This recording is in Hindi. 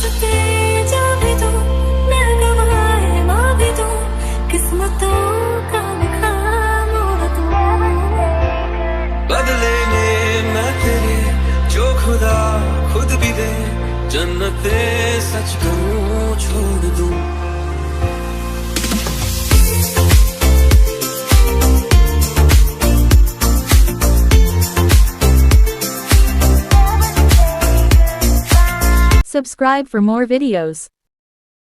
रास्ते जा भी दो, मैं गवाए माँ भी दो, किस्मतों का लिखा मोड़ दो। बदले में मैं तेरे जो खुदा खुद भी दे, जन्नते सच कहूँ छोड़ दूँ। Subscribe for more videos.